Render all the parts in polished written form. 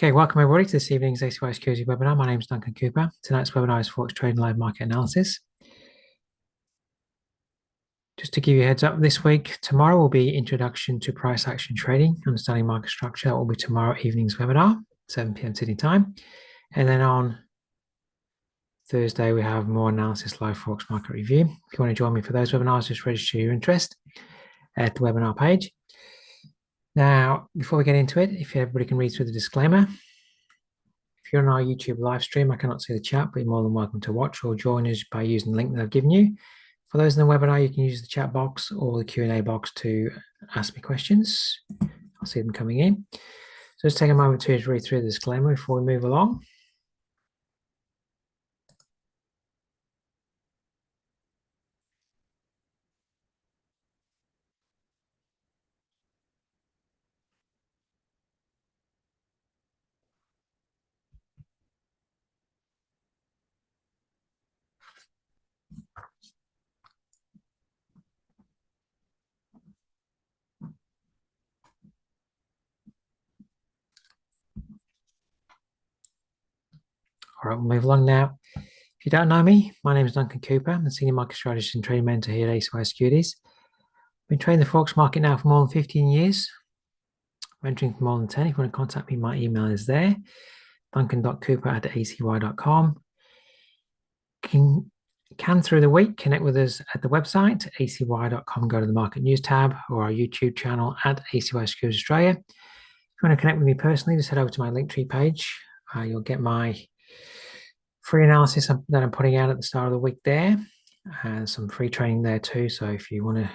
Okay, welcome everybody to this evening's XAUUSD webinar. My name is Duncan Cooper. Tonight's webinar is Forex Trading Live Market Analysis. Just to give you a heads up, this week, tomorrow will be Introduction to Price Action Trading, Understanding Market Structure. That will be tomorrow evening's webinar, 7 p.m. Sydney time. And then on Thursday, we have more analysis live Forex market review. If you want to join me for those webinars, just register your interest at the webinar page. Now, before we get into it, if everybody can read through the disclaimer. If you're on our YouTube live stream, I cannot see the chat, but you're more than welcome to watch or join us by using the link that I've given you. For those in the webinar, you can use the chat box or the Q&A box to ask me questions. I'll see them coming in. So let's take a moment to read through the disclaimer before we move along. All right, we'll move along now. If you don't know me, my name is Duncan Cooper. I'm a Senior Market Strategist and Trading Mentor here at XAUUSD. I've been trading the Forex market now for more than 15 years. Mentoring for more than 10. If you want to contact me, my email is there, duncan.cooper@acy.com. Can through the week connect with us at the website, acy.com, go to the Market News tab, or our YouTube channel at ACY Australia. If you want to connect with me personally, just head over to my Linktree page. You'll get my free analysis that I'm putting out at the start of the week there, and some free training there too. So if you want to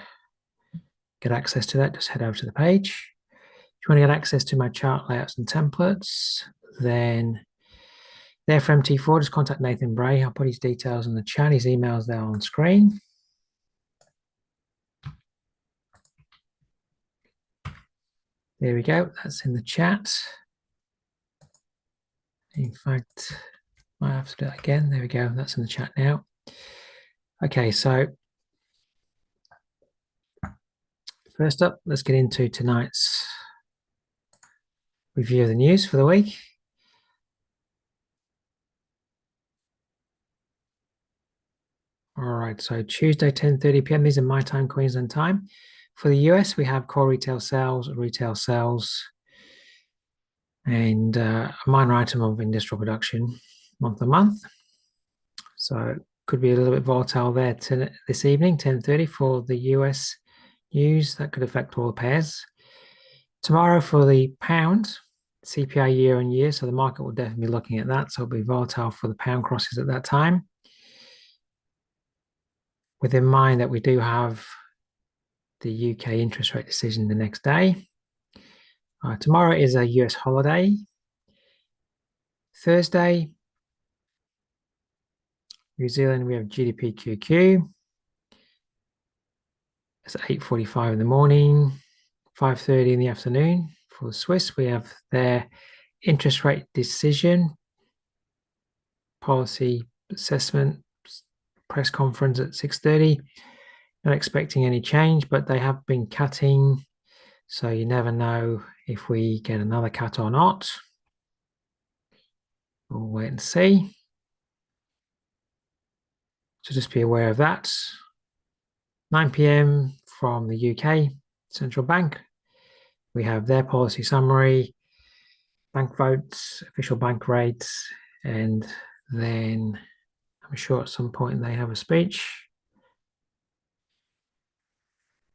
get access to that, just head over to the page. If you want to get access to my chart layouts and templates, then there for MT4, just contact Nathan.bray. I'll put his details in the chat. His email's there on screen. There we go. That's in the chat. In fact, I might have to do that again. There we go. That's in the chat now. Okay, so first up, let's get into tonight's review of the news for the week. All right, so Tuesday, 10:30 p.m. These are my time, Queensland time. For the US, we have core retail sales, and a minor item of industrial production month on month. So it could be a little bit volatile there this evening, 10:30 for the US news. That could affect all the pairs. Tomorrow for the pound, CPI year on year. So the market will definitely be looking at that. So it'll be volatile for the pound crosses at that time. With in mind that we do have the UK interest rate decision the next day. Tomorrow is a US holiday. Thursday, New Zealand, we have GDP QQ. It's 8:45 in the morning, 5:30 in the afternoon. For the Swiss, we have their interest rate decision, policy assessment, press conference at 6:30. Not expecting any change, but they have been cutting. So you never know if we get another cut or not. We'll wait and see. So just be aware of that. 9 p.m. from the UK Central Bank. We have their policy summary, bank votes, official bank rates, and then I'm sure at some point they have a speech.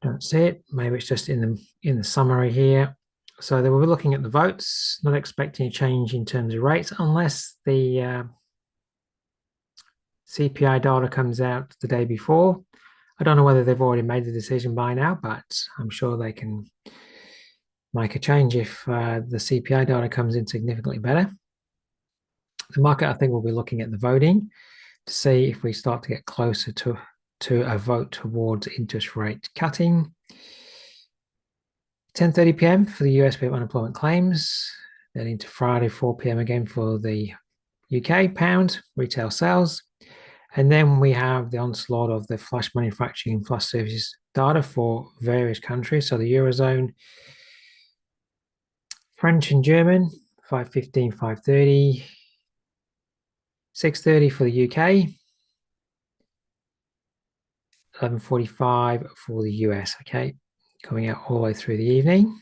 Don't see it. Maybe it's just in the summary here. So they will be looking at the votes, not expecting a change in terms of rates unless the CPI data comes out the day before. I don't know whether they've already made the decision by now, but I'm sure they can make a change if the CPI data comes in significantly better. The market, I think, will be looking at the voting to see if we start to get closer to a vote towards interest rate cutting. 10:30 p.m. for the US unemployment claims. Then into Friday, 4 p.m. again for the UK pound retail sales. And then we have the onslaught of the flash manufacturing and flash services data for various countries. So the Eurozone, French and German 5:15, 5:30, 6:30 for the UK, 11:45 for the US. Okay, coming out all the way through the evening.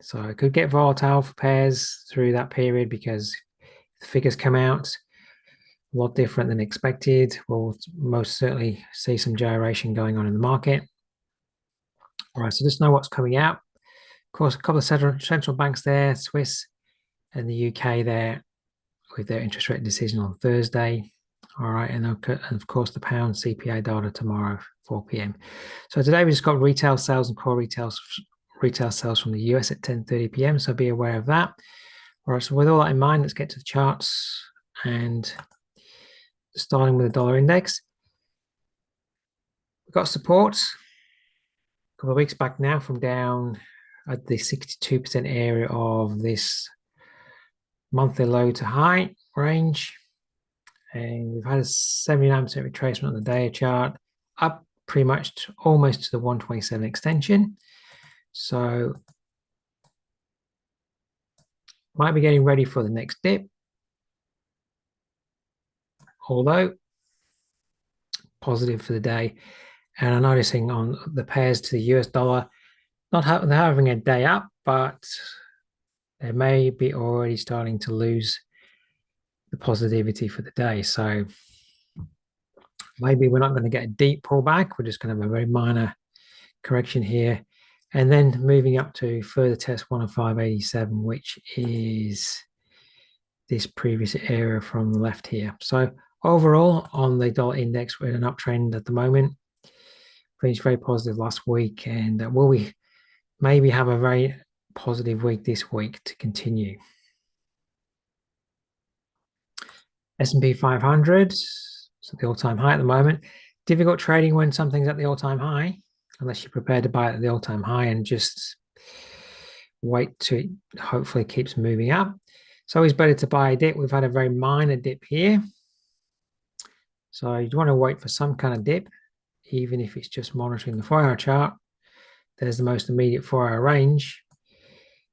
So it could get volatile for pairs through that period because the figures come out a lot different than expected. We'll most certainly see some gyration going on in the market. All right, so just know what's coming out. Of course, a couple of central banks there, Swiss and the UK there, with their interest rate decision on Thursday. All right, and of course the pound CPI data tomorrow, 4 p.m. So today we just got retail sales and core retail sales from the US at 10:30 p.m. So be aware of that. All right, so with all that in mind, let's get to the charts and starting with the dollar index. We've got support a couple of weeks back now from down at the 62% area of this monthly low to high range. And we've had a 79% retracement on the day chart, up pretty much almost to the 127 extension. So might be getting ready for the next dip. Although positive for the day. And I'm noticing on the pairs to the US dollar, they're having a day up, but they may be already starting to lose the positivity for the day. So maybe we're not going to get a deep pullback. We're just going to have a very minor correction here. And then moving up to further test 105.87, which is this previous area from the left here. So overall, on the dollar index, we're in an uptrend at the moment. Finished very positive last week, and will we maybe have a very positive week this week to continue? S&P 500, it's at the all-time high at the moment. Difficult trading when something's at the all-time high, unless you're prepared to buy it at the all-time high and just wait till it hopefully keeps moving up. It's always better to buy a dip. We've had a very minor dip here. So you want to wait for some kind of dip, even if it's just monitoring the 4-hour chart. There's the most immediate 4-hour range.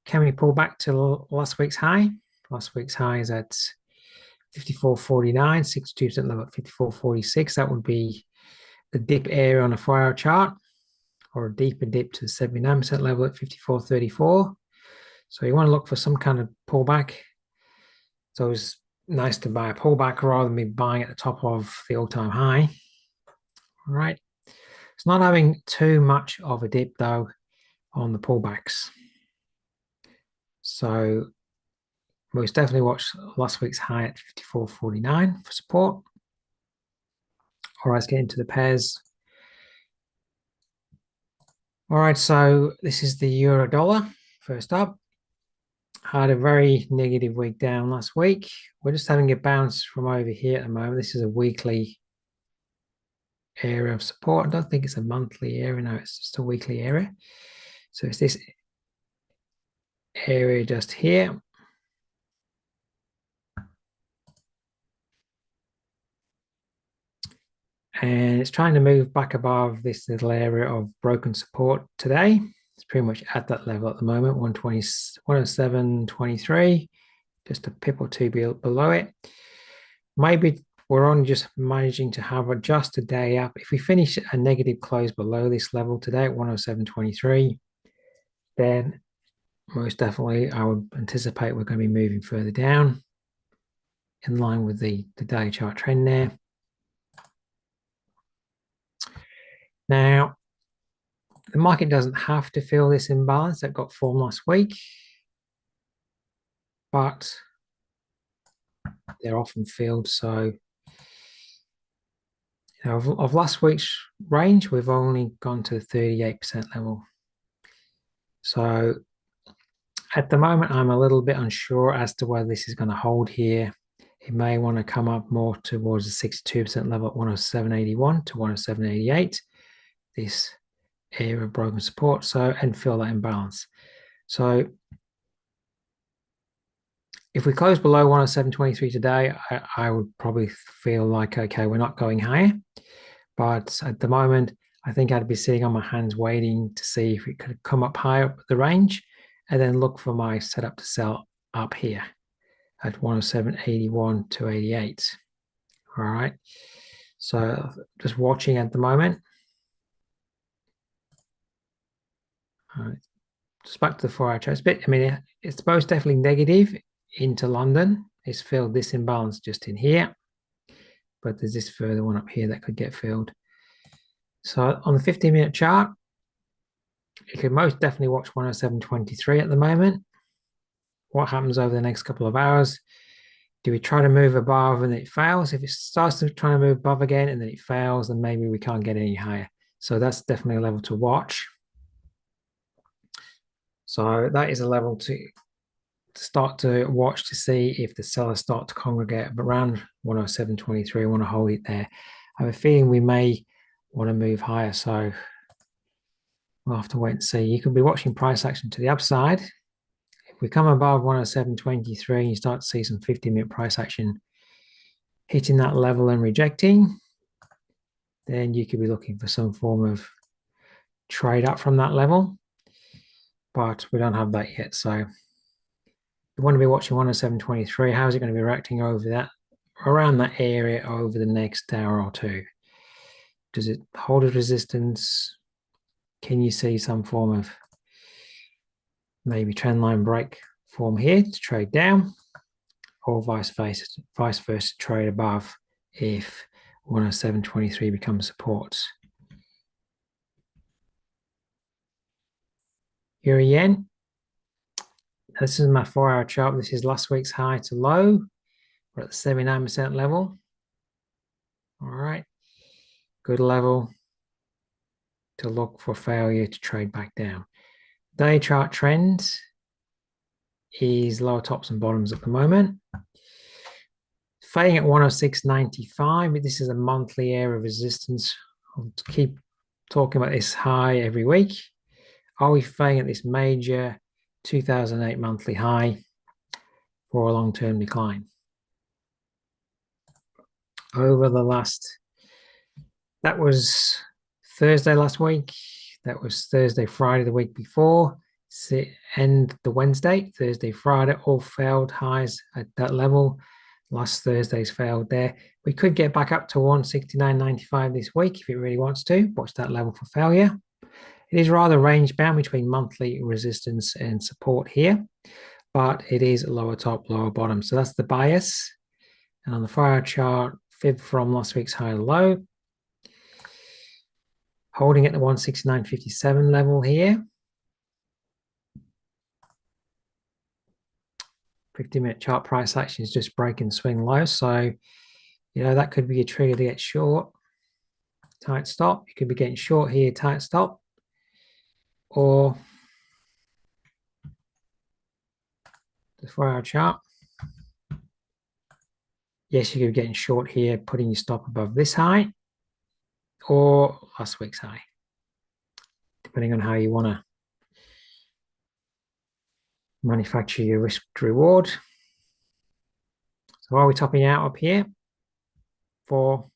Can we pull back to last week's high? Last week's high is at 54.49, 62% level at 54.46. That would be the dip area on a 4-hour chart, or a deeper dip to the 79% level at 54.34. So you want to look for some kind of pullback. It's always nice to buy a pullback rather than be buying at the top of the all-time high. All right. It's not having too much of a dip though on the pullbacks. So most definitely watch last week's high at 54.49 for support. All right, let's get into the pairs. All right, so this is the euro dollar. First up, had a very negative week down last week. We're just having a bounce from over here at the moment. This is a weekly area of support. I don't think it's a monthly area. No, it's just a weekly area. So it's this area just here. And it's trying to move back above this little area of broken support today. It's pretty much at that level at the moment, 107.23, just a pip or two below it. Maybe we're only just managing to have just a day up. If we finish a negative close below this level today at 107.23, then most definitely I would anticipate we're going to be moving further down in line with the daily chart trend there. Now, the market doesn't have to feel this imbalance that got formed last week, but they're often filled. So, you know, of last week's range, we've only gone to the 38% level. So at the moment, I'm a little bit unsure as to whether this is going to hold here. It may want to come up more towards the 62% level at 107.81 to 107.88. This area of broken support, so, and fill that imbalance. So if we close below 107.23 today, I would probably feel like, okay, we're not going higher. But at the moment, I think I'd be sitting on my hands waiting to see if it could come up higher up the range and then look for my setup to sell up here. at 107.81 to 88. All right. So just watching at the moment. All right. Just back to the 4-hour chart. It's a bit, I mean, it's most definitely negative into London. It's filled this imbalance just in here. But there's this further one up here that could get filled. So on the 15-minute chart, you could most definitely watch 107.23 at the moment. What happens over the next couple of hours? Do we try to move above and it fails? If it starts to try to move above again and then it fails, then maybe we can't get any higher. So that's definitely a level to watch. So that is a level to start to watch to see if the sellers start to congregate around 107.23. I want to hold it there. I have a feeling we may want to move higher. So we'll have to wait and see. You could be watching price action to the upside. If we come above 107.23, you start to see some 50-minute price action hitting that level and rejecting, then you could be looking for some form of trade up from that level. But we don't have that yet. So you want to be watching 107.23. How is it going to be reacting over that, around that area over the next hour or two? Does it hold a resistance? Can you see some form of maybe trend line break form here to trade down, or vice versa trade above if 107.23 becomes support? Euro yen. This is my 4-hour chart. This is last week's high to low. We're at the 79% level. All right. Good level to look for failure to trade back down. Day chart trend is lower tops and bottoms at the moment. Fading at 106.95. This is a monthly area of resistance. I'll keep talking about this high every week. Are we fading at this major 2008 monthly high for a long-term decline? Over the last, that was Thursday last week. That was Thursday, Friday the week before, and the Wednesday, Thursday, Friday, all failed highs at that level. Last Thursday's failed there. We could get back up to 169.95 this week if it really wants to. Watch that level for failure. It is rather range bound between monthly resistance and support here, but it is lower top, lower bottom. So that's the bias. And on the 4-hour chart, fib from last week's high to low, holding at the 169.57 level here. 50-minute chart price action is just break and swing low. So, you know, that could be a trigger to get short, tight stop. You could be getting short here, tight stop. Or the 4-hour chart. Yes, you could be getting short here, putting your stop above this high or last week's high, depending on how you want to manufacture your risk to reward. So are we topping out up here for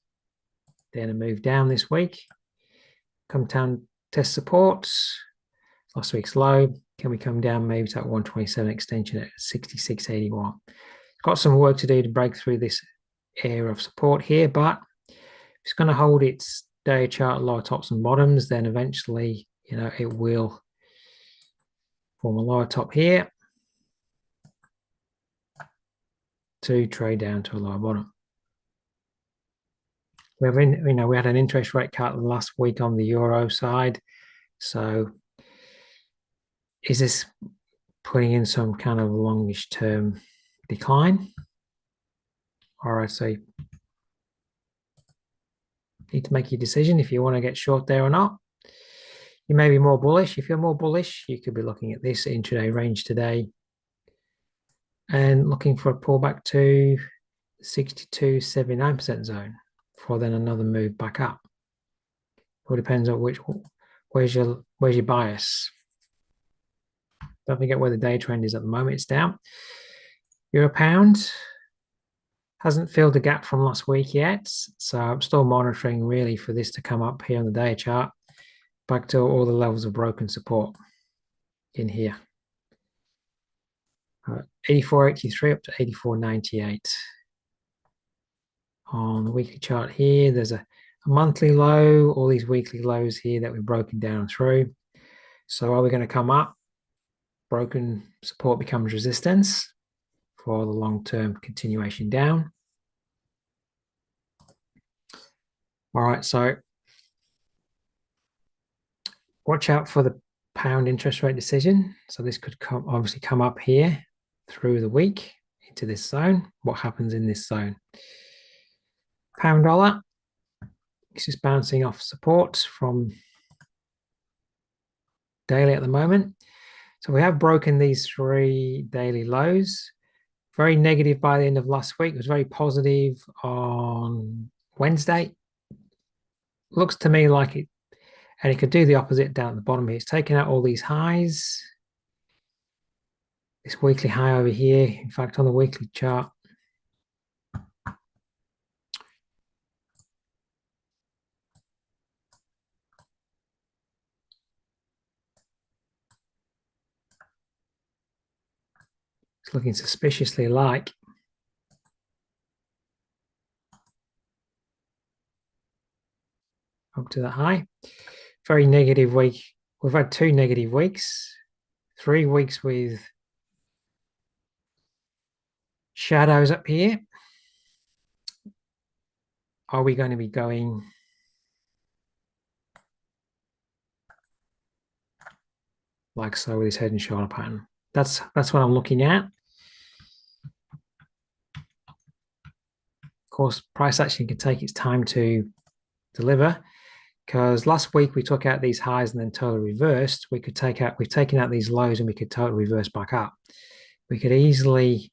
then a move down this week? Come down, test supports. Last week's low. Can we come down maybe to that 127 extension at 66.81? Got some work to do to break through this area of support here, but if it's going to hold its day chart lower tops and bottoms, then eventually, you know, it will form a lower top here to trade down to a lower bottom. We have, we had an interest rate cut last week on the euro side, so is this putting in some kind of longish term decline? All right, so you need to make your decision if you want to get short there or not. You may be more bullish. If you're more bullish, you could be looking at this intraday range today and looking for a pullback to 62.79% zone for then another move back up. It all depends on where's your bias. Don't forget where the day trend is at the moment. It's down. Euro pound hasn't filled the gap from last week yet, so I'm still monitoring really for this to come up here on the day chart back to all the levels of broken support in here. 84.83 up to 84.98. On the weekly chart here, there's a monthly low, all these weekly lows here that we've broken down through. So are we going to come up? Broken support becomes resistance for the long-term continuation down. All right, so watch out for the pound interest rate decision. So this could obviously come up here through the week into this zone. What happens in this zone? Pound dollar, this is bouncing off support from daily at the moment. So we have broken these 3 daily lows. Very negative by the end of last week. It was very positive on Wednesday. Looks to me like it, and it could do the opposite down at the bottom here. It's taken out all these highs. This weekly high over here, in fact, on the weekly chart, it's looking suspiciously like up to that high. Very negative week. We've had 2 negative weeks, 3 weeks with shadows up here. Are we going to be going like so with this head and shoulder pattern? That's what I'm looking at. Of course, price action can take its time to deliver, because last week we took out these highs and then totally reversed. We've taken out these lows and we could totally reverse back up. We could easily,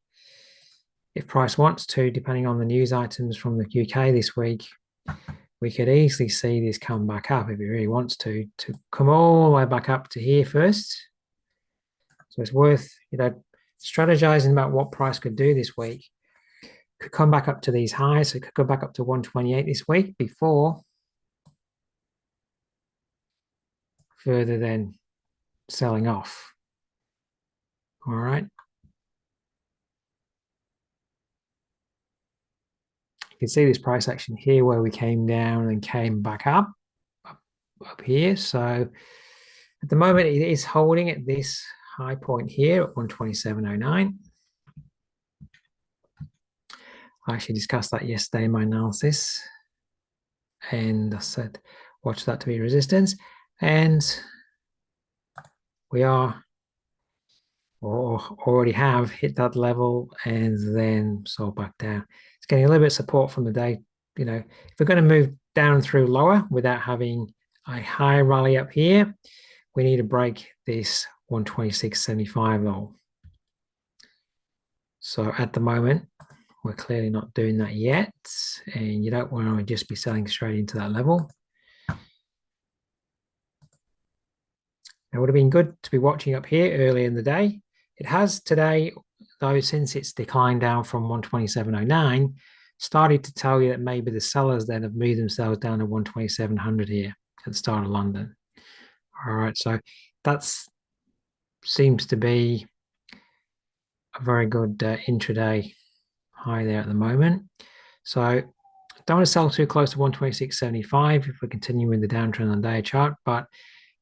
if price wants to, depending on the news items from the UK this week, we could easily see this come back up if it really wants to come all the way back up to here first. So it's worth, strategizing about what price could do this week. Could come back up to these highs. So it could go back up to 128 this week before further then selling off. All right. You can see this price action here where we came down and came back up here. So at the moment, it is holding at this high point here at 127.09. I actually discussed that yesterday in my analysis, and I said watch that to be resistance, and we are or already have hit that level and then sold back down. It's getting a little bit of support from the day. If we're going to move down through lower without having a high rally up here, we need to break this 126.75 level. So at the moment, we're clearly not doing that yet, and you don't want to just be selling straight into that level. It would have been good to be watching up here early in the day. It has today, though, since it's declined down from 127.09, started to tell you that maybe the sellers then have moved themselves down to 127.100 here at the start of London. All right, so that seems to be a very good intraday high there at the moment. So don't want to sell too close to 126.75 if we're continuing the downtrend on the day chart, but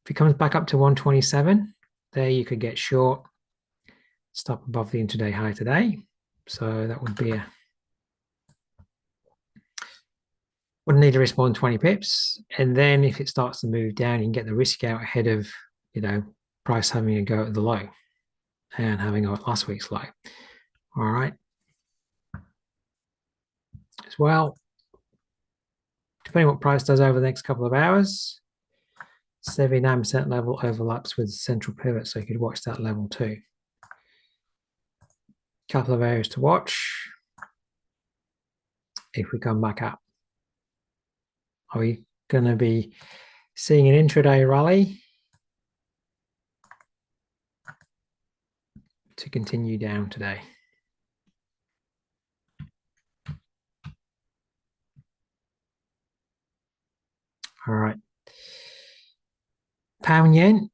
if it comes back up to 127, there you could get short, stop above the intraday high today. So that would be wouldn't need to risk more than 20 pips. And then if it starts to move down, you can get the risk out ahead of, price having a go at the low and having a go at last week's low. All right. As well, depending on what price does over the next couple of hours, 79% level overlaps with the central pivot, so you could watch that level too. Couple of areas to watch if we come back up. Are we going to be seeing an intraday rally to continue down today? All right. Pound yen.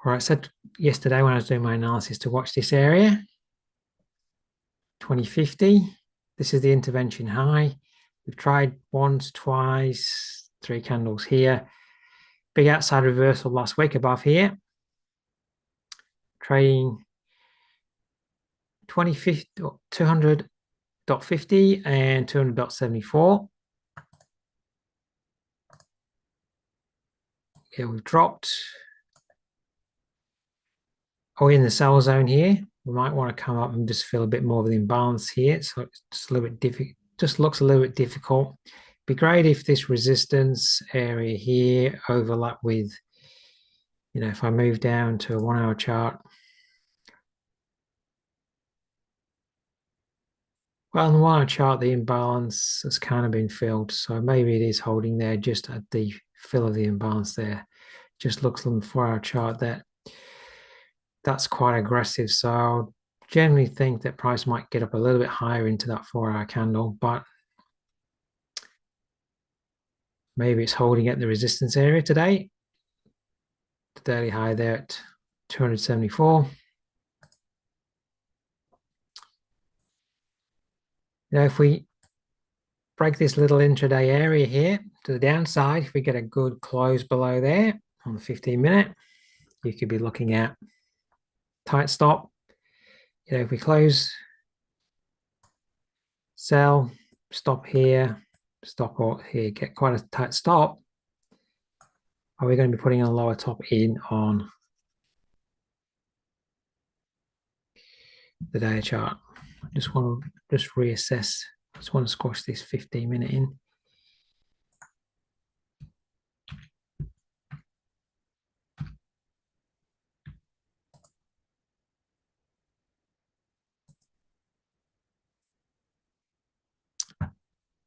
All right, I said yesterday when I was doing my analysis to watch this area, 2050. This is the intervention high. We've tried once, twice, 3 candles here. Big outside reversal last week above here. Trading 200.50 and 200.74. Yeah, we've dropped. Oh, in the sell zone here. We might want to come up and just feel a bit more of the imbalance here. So it's just a little bit difficult. Just looks a little bit difficult. Be great if this resistance area here overlap with, if I move down to a 1 hour chart. Well, on the 1 hour chart, the imbalance has kind of been filled. So maybe it is holding there just at the fill of the imbalance there. Just looks on the 4 hour chart that's quite aggressive. So I'll generally think that price might get up a little bit higher into that 4 hour candle, but maybe it's holding at the resistance area today. The daily high there at 274. If we break this little intraday area here to the downside, if we get a good close below there on the 15-minute, you could be looking at tight stop. If we close, sell, stop here, stop here, get quite a tight stop, are we going to be putting a lower top in on the day chart? I just want to reassess. I just want to squash this 15-minute in.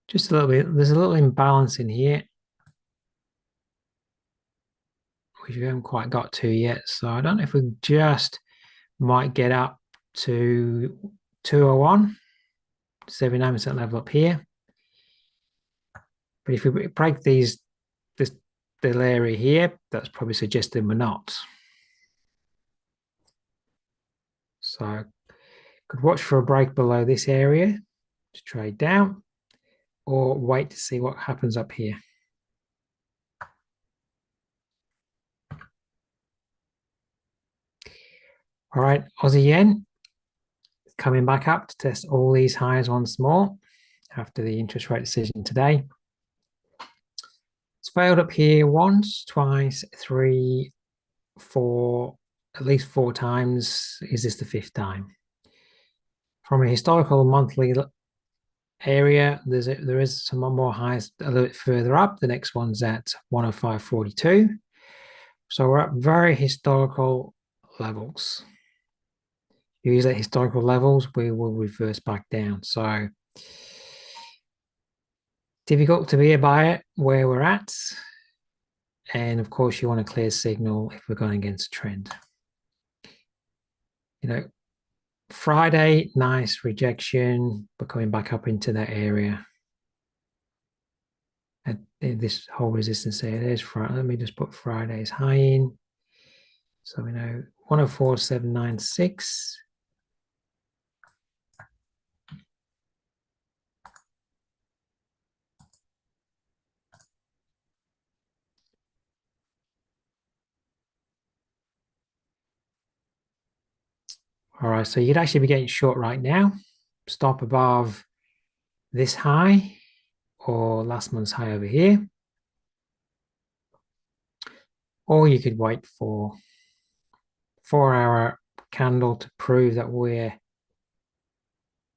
Just a little bit. There's a little imbalance in here, which we haven't quite got to yet. So I don't know if we just might get up to 201, 79% level up here. But if we break this little area here, that's probably suggesting we're not. So could watch for a break below this area to trade down, or wait to see what happens up here. All right, Aussie yen coming back up to test all these highs once more after the interest rate decision today. It's failed up here once, twice, 3, 4, at least 4 times. Is this the 5th time? From a historical monthly area, there is some more highs a little bit further up. The next one's at 105.42. So we're at very historical levels. Use at historical levels, we will reverse back down. So difficult to be a buyer where we're at. And of course, you want a clear signal if we're going against a trend. Friday, nice rejection, but coming back up into that area. And this whole resistance area, there's Friday. Let me just put Friday's high in. So we know 104.796. All right, so you'd actually be getting short right now. Stop above this high or last month's high over here. Or you could wait for 4 hour candle to prove that we're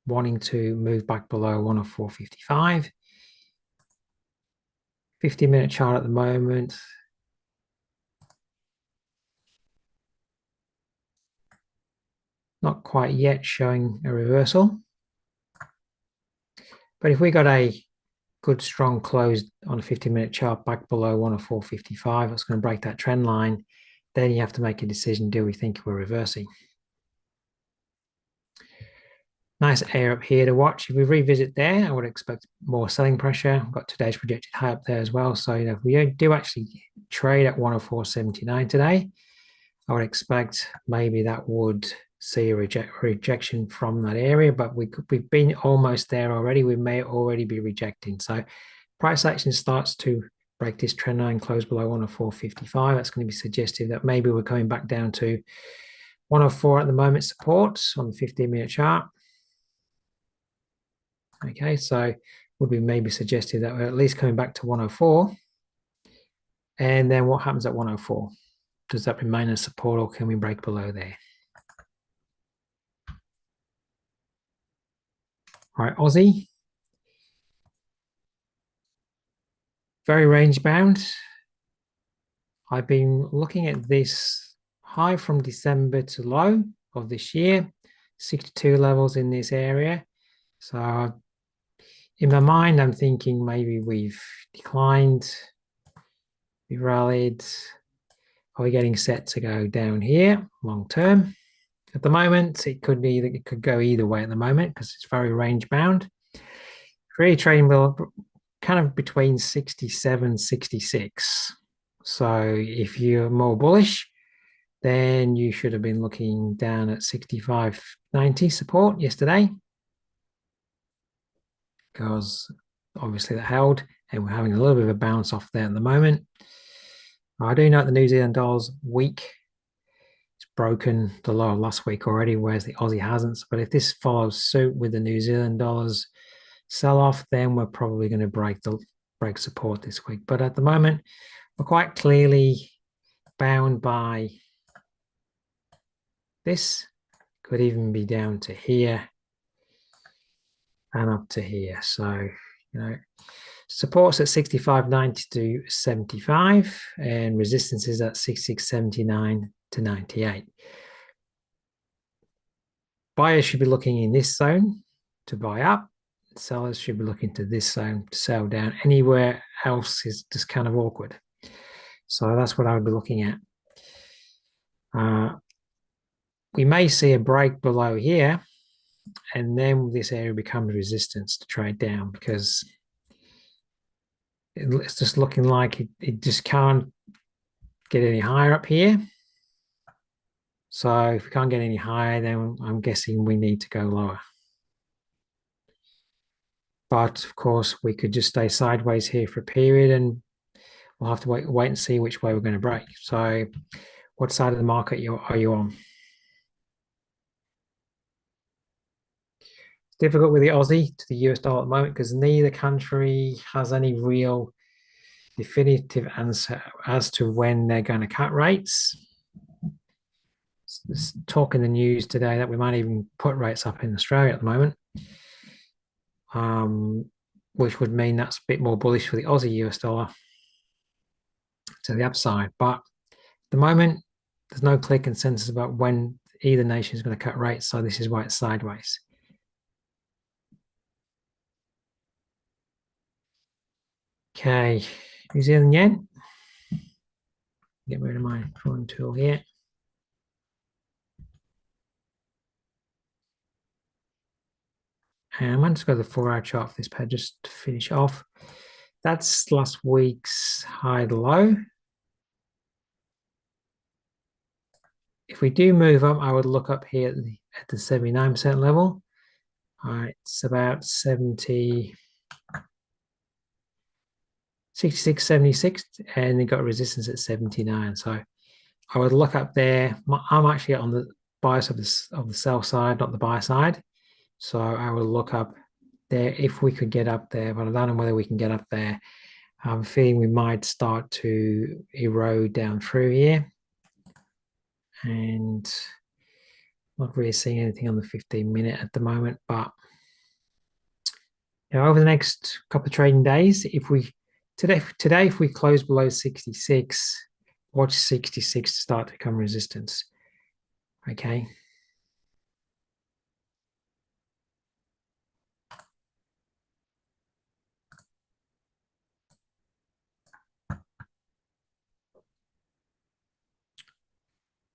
wanting to move back below 104.55. 50-minute chart at the moment. Not quite yet showing a reversal. But if we got a good strong close on a 50-minute chart back below 104.55, that's going to break that trend line. Then you have to make a decision, do we think we're reversing? Nice area up here to watch. If we revisit there, I would expect more selling pressure. We've got today's projected high up there as well. So if we do actually trade at 104.79 today, I would expect maybe that would see a rejection from that area, but we've been almost there already. We may already be rejecting. So price action starts to break this trend line, close below 104.55. That's going to be suggestive that maybe we're coming back down to 104 at the moment support on the 15-minute chart. Okay, so would be maybe suggestive that we're at least coming back to 104. And then what happens at 104? Does that remain as support or can we break below there? All right, Aussie. Very range bound. I've been looking at this high from December to low of this year, 62 levels in this area. So in my mind, I'm thinking maybe we've declined, we rallied. Are we getting set to go down here long term? At the moment, it could go either way at the moment because it's very range bound. Really trading kind of between 67, 66. So if you're more bullish, then you should have been looking down at 65.90 support yesterday, because obviously that held and we're having a little bit of a bounce off there at the moment. I do note the New Zealand dollar's weak. It's broken the low of last week already, whereas the Aussie hasn't. But if this follows suit with the New Zealand dollar's sell-off, then we're probably going to break support this week. But at the moment, we're quite clearly bound by this. Could even be down to here and up to here. So, support's at 65.90 to 75 and resistance is at 66.79 to 98. Buyers should be looking in this zone to buy up. Sellers should be looking to this zone to sell down. Anywhere else is just kind of awkward. So that's what I would be looking at. We may see a break below here, and then this area becomes resistance to trade down, because it's just looking like it just can't get any higher up here. So if we can't get any higher, then I'm guessing we need to go lower. But of course, we could just stay sideways here for a period, and we'll have to wait and see which way we're going to break. So what side of the market are you on? It's difficult with the Aussie to the US dollar at the moment because neither country has any real definitive answer as to when they're going to cut rates. There's talk in the news today that we might even put rates up in Australia at the moment, which would mean that's a bit more bullish for the Aussie US dollar to the upside. But at the moment, there's no clear consensus about when either nation is going to cut rates, so this is why it's sideways. Okay, New Zealand yen. Get rid of my drawing tool here. And I'm just going to go to the 4-hour chart for this page just to finish off. That's last week's high to low. If we do move up, I would look up here at the 79% level. All right, it's about 70, 66, 76, and they got resistance at 79. So I would look up there. I'm actually on the bias of the sell side, not the buy side. So I will look up there if we could get up there, but I don't know whether we can get up there. I'm feeling we might start to erode down through here. And not really seeing anything on the 15-minute at the moment, but over the next couple of trading days, today if we close below 66, watch 66 to start to become resistance. Okay.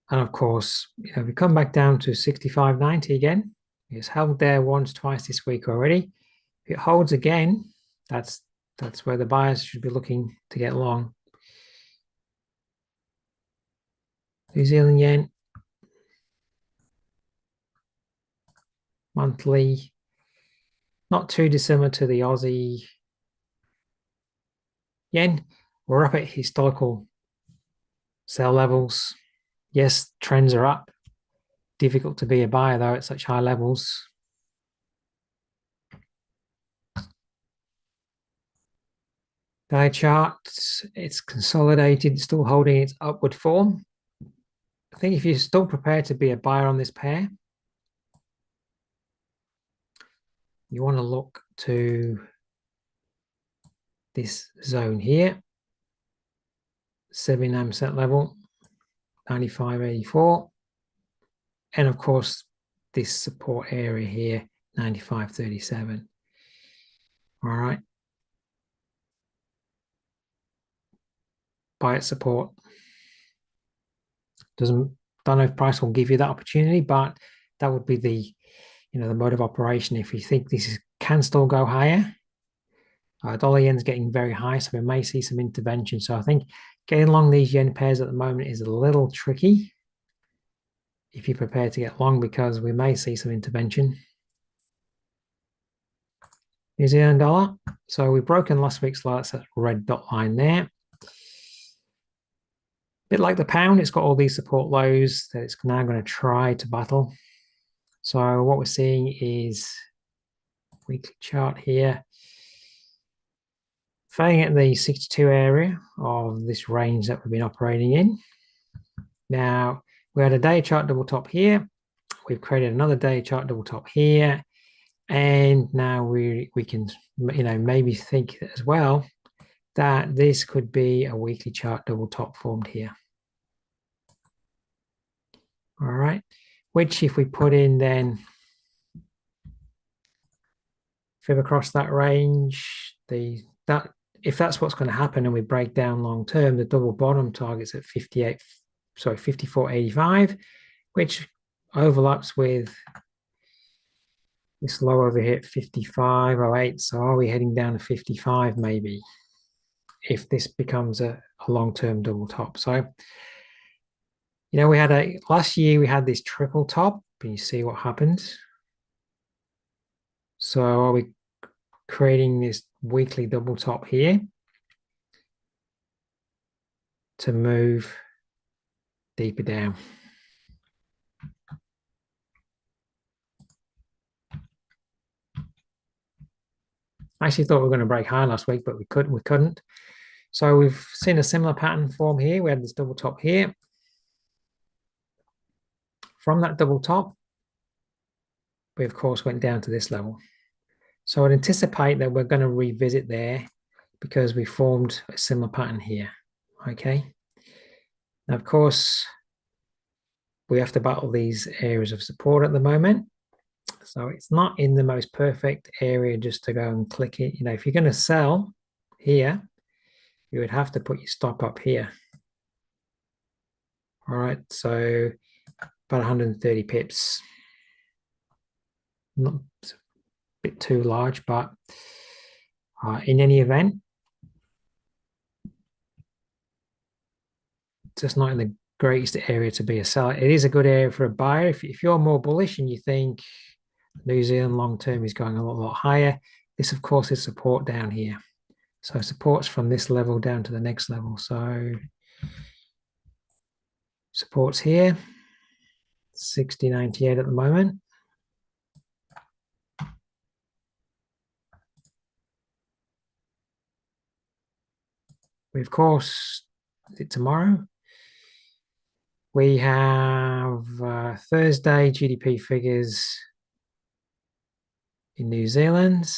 And of course, if we come back down to 65.90 again, it's held there once, twice this week already. If it holds again, that's where the buyers should be looking to get long. New Zealand yen, monthly, not too dissimilar to the Aussie yen. We're up at historical sell levels. Yes, trends are up. Difficult to be a buyer though at such high levels. Day chart, it's consolidated, it's still holding its upward form. I think if you're still prepared to be a buyer on this pair, you want to look to this zone here, 79% level, 95.84, and of course this support area here, 95.37. All right, buy at support. Don't know if price will give you that opportunity, but that would be the the mode of operation. If you think this can still go higher, dollar yen's getting very high, so we may see some intervention. So I think getting along these yen pairs at the moment is a little tricky if you're prepared to get long, because we may see some intervention. New Zealand dollar. So we've broken last week's low. That's that red dot line there. A bit like the pound, it's got all these support lows that it's now going to try to battle. So what we're seeing is weekly chart here, failing at the 62 area of this range that we've been operating in. Now, we had a day chart double top here. We've created another day chart double top here. And now we can, maybe think as well that this could be a weekly chart double top formed here. All right, which if we put in then fib across that range, if that's what's going to happen and we break down long term, the double bottom target's at 54.85, which overlaps with this low over here at 55.08. So are we heading down to 55 maybe if this becomes a long-term double top? So we had last year we had this triple top, and you see what happened. So are we creating this weekly double top here to move deeper down? I actually thought we were going to break high last week, but we couldn't. So we've seen a similar pattern form here. We had this double top here. From that double top, we of course went down to this level. So I'd anticipate that we're going to revisit there because we formed a similar pattern here. Okay. Now, of course, we have to battle these areas of support at the moment. So it's not in the most perfect area just to go and click it. If you're going to sell here, you would have to put your stop up here. All right, so about 130 pips. Not a bit too large, but in any event, it's just not in the greatest area to be a seller. It is a good area for a buyer. If you're more bullish and you think New Zealand long term is going a lot higher, this of course is support down here. So supports from this level down to the next level. So supports here, 60.98 at the moment. We of course tomorrow we have Thursday GDP figures in New Zealand.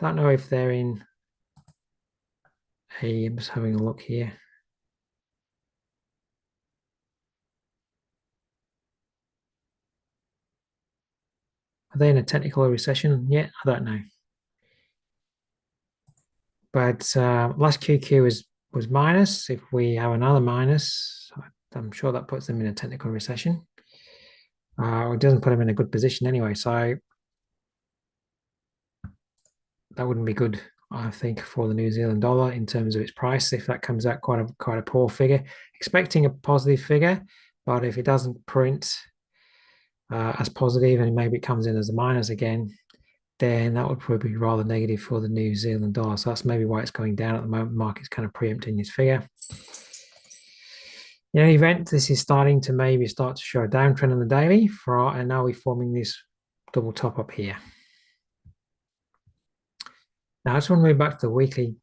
Don't know if they're in I'm just having a look here. Are they in a technical recession yet? I don't know. But last QQ was minus. If we have another minus, I'm sure that puts them in a technical recession. It doesn't put them in a good position anyway, so that wouldn't be good I think, for the New Zealand dollar in terms of its price. If that comes out quite a poor figure, expecting a positive figure, but if it doesn't print as positive and maybe it comes in as a minus again, then that would probably be rather negative for the New Zealand dollar. So that's maybe why it's going down at the moment. The market's kind of preempting this figure. In any event, this is starting to maybe start to show a downtrend on the daily, and now we're forming this double top up here. Now I just want to move back to the weekly,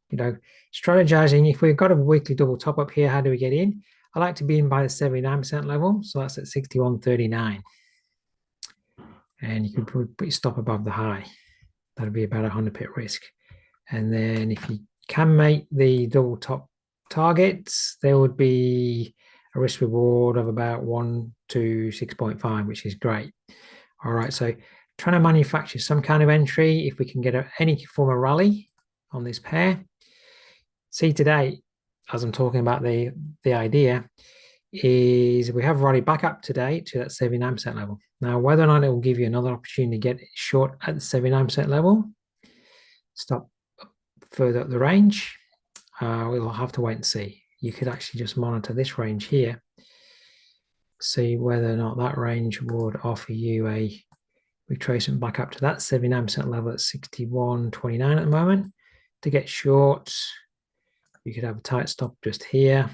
strategizing. If we've got a weekly double top up here, how do we get in? I like to be in by the 79% level. So that's at 61.39. And you can put your stop above the high. That'll be about 100 pip risk. And then if you can make the double top targets, there would be a risk reward of about 1 to 6.5, which is great. All right, so trying to manufacture some kind of entry if we can get any form of rally on this pair. See today, as I'm talking about the idea, is we have rally back up today to that 79% level. Now, whether or not it will give you another opportunity to get short at the 79% level, stop further up the range, we'll have to wait and see. You could actually just monitor this range here, see whether or not that range would offer you a retracement back up to that 79% level at 61.29 at the moment. To get short, you could have a tight stop just here,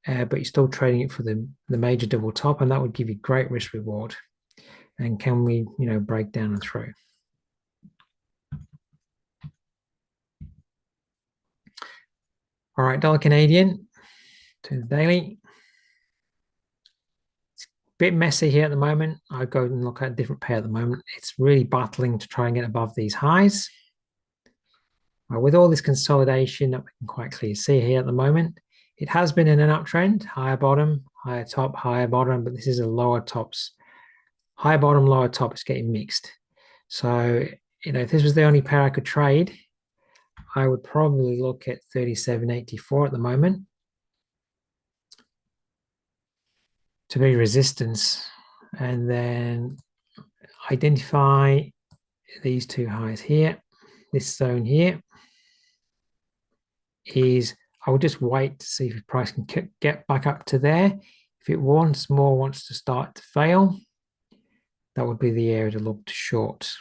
but you're still trading it for the major double top, and that would give you great risk reward. And can we, break down and through? All right, dollar Canadian to the daily. It's a bit messy here at the moment. I go and look at a different pair at the moment. It's really battling to try and get above these highs. With all this consolidation that we can quite clearly see here at the moment, it has been in an uptrend, higher bottom, higher top, higher bottom, but this is a lower tops. Higher bottom, lower top, it's getting mixed. So, if this was the only pair I could trade, I would probably look at 37.84 at the moment to be resistance, and then identify these two highs here. This zone here is, I will just wait to see if the price can get back up to there. If it wants to start to fail, that would be the area to look to short.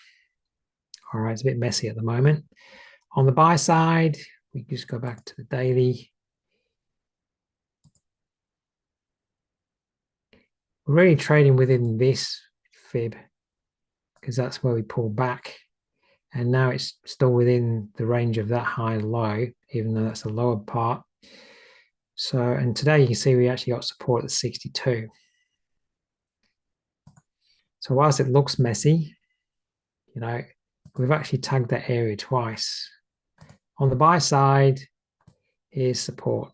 All right, it's a bit messy at the moment. On the buy side, we just go back to the daily. We're really trading within this fib because that's where we pull back. And now it's still within the range of that high low, even though that's the lower part. So, and today you can see we actually got support at 62. So whilst it looks messy, we've actually tagged that area twice. On the buy side is support.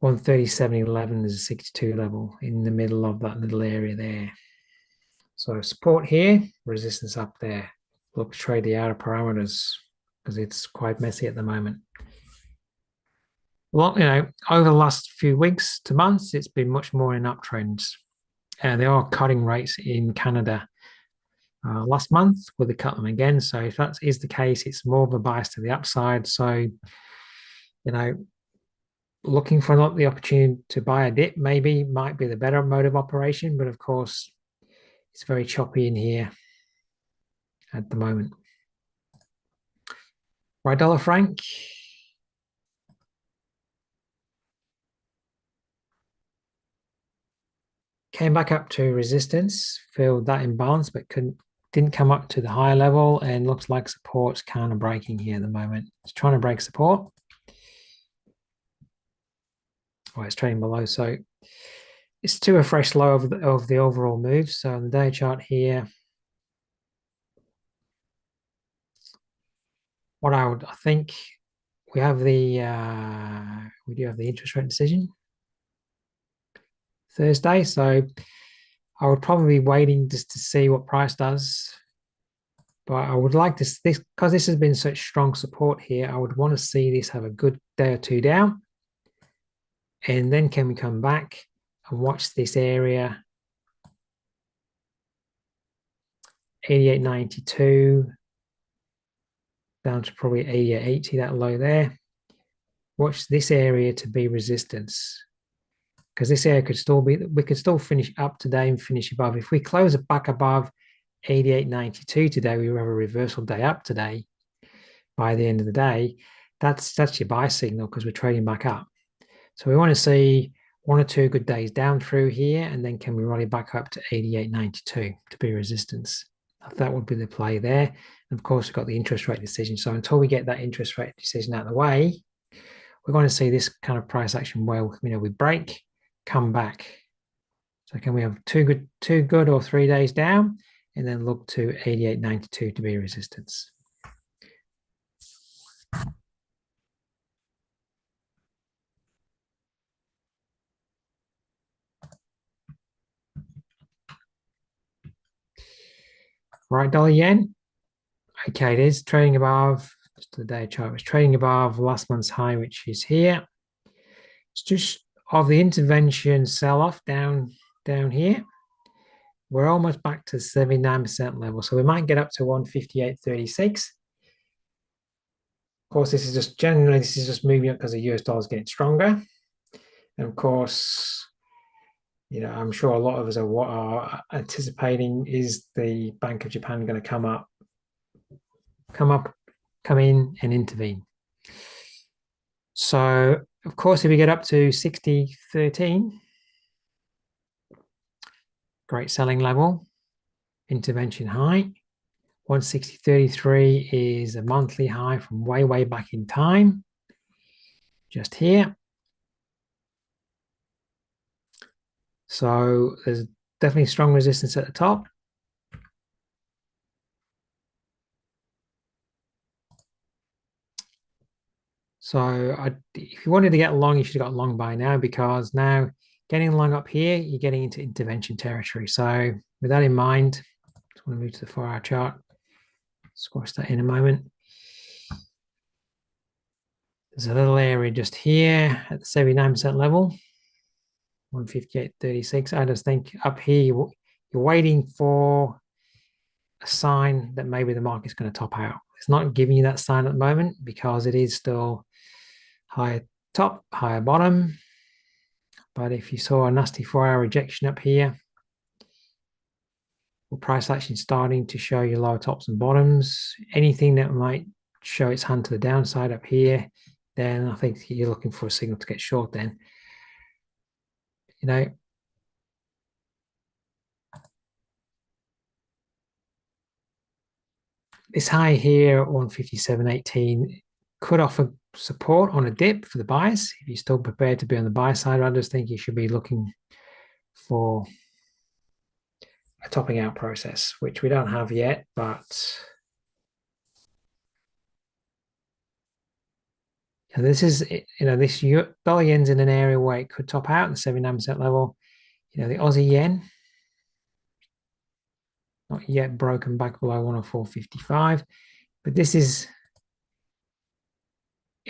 137.11 is a 62 level in the middle of that little area there. So support here, resistance up there. Look to trade the outer parameters because it's quite messy at the moment. Well, over the last few weeks to months, it's been much more in uptrends. There are cutting rates in Canada. Last month, will they cut them again? So if that is the case, it's more of a bias to the upside. So, looking for the opportunity to buy a dip maybe might be the better mode of operation, but of course, it's very choppy in here at the moment. Right, dollar franc. Came back up to resistance, filled that imbalance, but didn't come up to the higher level, and looks like support's kind of breaking here at the moment. It's trying to break support. Oh, it's trading below, so it's to a fresh low of the overall move. So on the day chart here, I think we have we do have the interest rate decision Thursday. So I would probably be waiting just to see what price does. But I would like this because this has been such strong support here. I would want to see this have a good day or two down. And then can we come back and watch this area 88.92 down to probably 80, that low there. Watch this area to be resistance, because this area could still be, we could still finish up today and finish above. If we close it back above 88.92 today, we will have a reversal day up today. By the end of the day, that's your buy signal, because we're trading back up. So we want to see 1 or 2 good days down through here, and then can we rally back up to 88.92 to be resistance? That would be the play there. And of course, we've got the interest rate decision. So until we get that interest rate decision out of the way, we're going to see this kind of price action where we break, come back. So can we have 2 good or 3 days down, and then look to 88.92 to be resistance? Right, dollar yen. Okay, it is trading above, just the day chart was trading above last month's high, which is here. It's just of the intervention sell-off down here. We're almost back to 79% level. So we might get up to 158.36. Of course, this is just moving up because the US dollar is getting stronger. And of come sure a lot of us are anticipating, is the Bank of Japan going to come in and intervene? So, of course, if we get up to 60.13, great selling level, intervention high. 160.33 is a monthly high from way back in time, just here. So there's definitely strong resistance at the top. So if you wanted to get long, you should have got long by now, because now getting long up here, you're getting into intervention territory. So with that in mind, I just want to move to the 4-hour chart. Squash that in a moment. There's a little area just here at the 79% level, 158.36. I just think up here, you're waiting for a sign that maybe the market's going to top out. It's not giving you that sign at the moment, because it is still higher top, higher bottom. But if you saw a nasty 4-hour rejection up here, or price action starting to show your lower tops and bottoms, anything that might show its hand to the downside up here, then I think you're looking for a signal to get short then. This high here at 157.18 could offer support on a dip for the buyers. If you're still prepared to be on the buy side, I just think you should be looking for a topping out process, which we don't have yet, but this is, this dollar yen's in an area where it could top out at the 79% level. The Aussie yen, not yet broken back below 104.55, but this is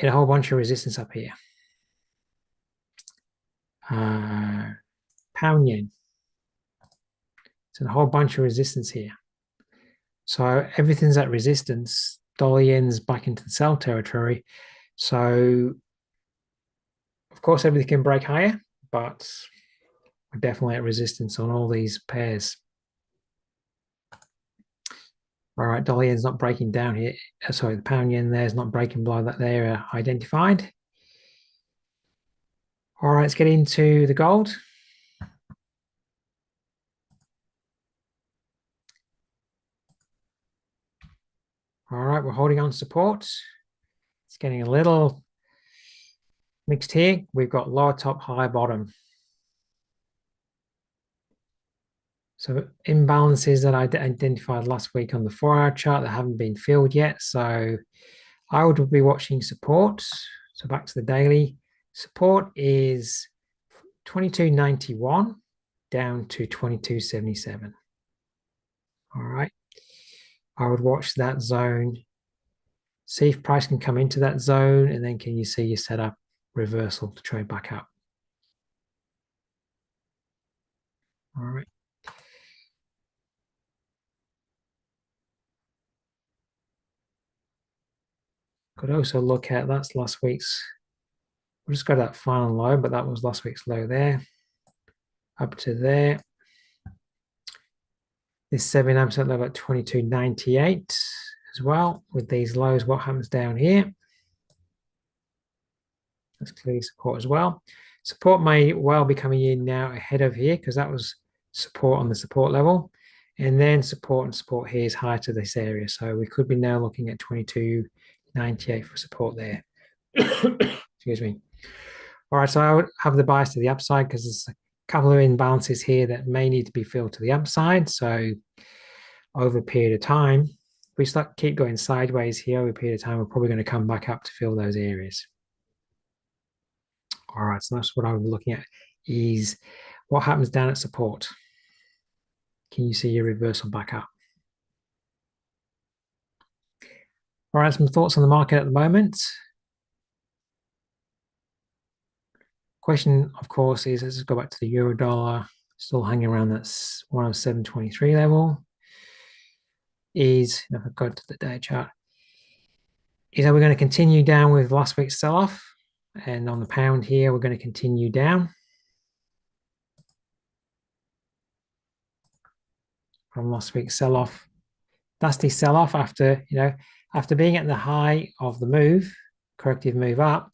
a whole bunch of resistance up here. Pound yen, it's a whole bunch of resistance here. So everything's at resistance. Dollar yen's back into the sell territory. So of course everything can break higher, but we're definitely at resistance on all these pairs. All right, dollar yen's not breaking down here. Sorry, the pound yen there is not breaking below that area identified. All right, let's get into the gold. All right, we're holding on support. It's getting a little mixed here. We've got lower top, high bottom. So imbalances that I identified last week on the 4-hour chart that haven't been filled yet. So I would be watching support. So back to the daily. Support is 22.91 down to 22.77. All right. I would watch that zone. See if price can come into that zone, and then can you see your setup reversal to trade back up. All right. Could also look at, that's last week's, we'll just go to that final low, but that was last week's low there, up to there. This 79% level at 22.98 as well. With these lows, what happens down here? That's clearly support as well. Support may well be coming in now ahead of here because that was support on the support level. And then support and support here is higher to this area. So we could be now looking at 22.98 for support there. Excuse me. All right, so I would have the bias to the upside because there's a couple of imbalances here that may need to be filled to the upside. So over a period of time, if we keep going sideways here over a period of time, we're probably going to come back up to fill those areas. All right, so that's what I'm looking at, is what happens down at support. Can you see your reversal back up? All right, some thoughts on the market at the moment. Question, of course, is, let's go back to the euro dollar, still hanging around that 107.23 level. Is, if I go to the day chart, is that we're going to continue down with last week's sell-off, and on the pound here, we're going to continue down from last week's sell-off. That's the sell-off after, after being at the high of the move, corrective move up,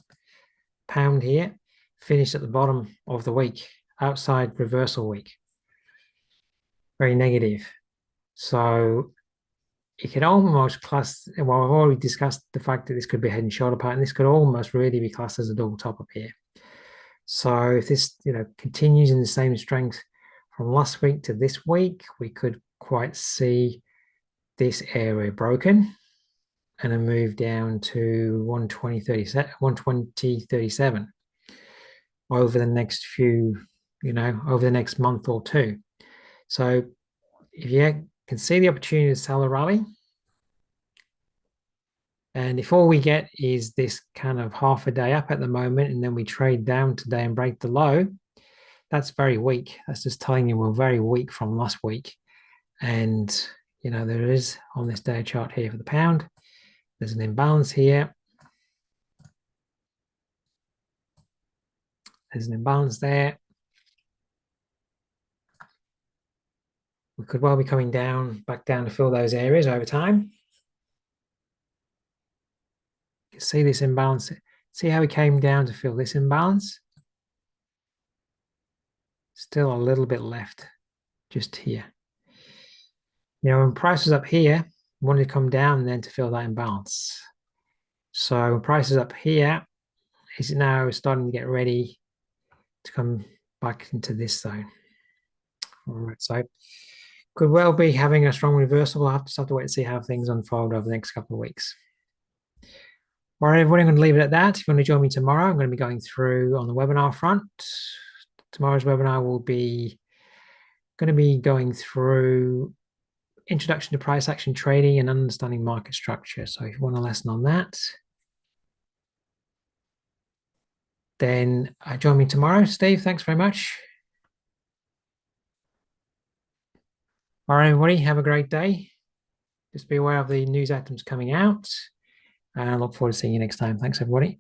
pound here, finished at the bottom of the week, outside reversal week. Very negative. So you could almost class, well, I've already discussed the fact that this could be a head and shoulder pattern. This could almost really be classed as a double top up here. So if this, continues in the same strength from last week to this week, we could quite see this area broken and a move down to 120.37 over the next few, over the next month or two. So if you can see the opportunity to sell a rally, and if all we get is this kind of half a day up at the moment, and then we trade down today and break the low, that's very weak. That's just telling you we're very weak from last week. And, there is on this day chart here for the pound, there's an imbalance here. There's an imbalance there. We could well be coming back down to fill those areas over time. You can see this imbalance. See how we came down to fill this imbalance? Still a little bit left just here. When price is up here, we wanted to come down then to fill that imbalance. So when price is up here, is it now starting to get ready to come back into this zone? All right, so could well be having a strong reversal. We'll have to wait and see how things unfold over the next couple of weeks. All right, everybody, I'm going to leave it at that. If you want to join me tomorrow, I'm going to be going through on the webinar front. Tomorrow's webinar will be going to be going through introduction to price action trading and understanding market structure. So if you want a lesson on that, then join me tomorrow. Steve, thanks very much. All right, everybody, have a great day. Just be aware of the news items coming out, and I look forward to seeing you next time. Thanks, everybody.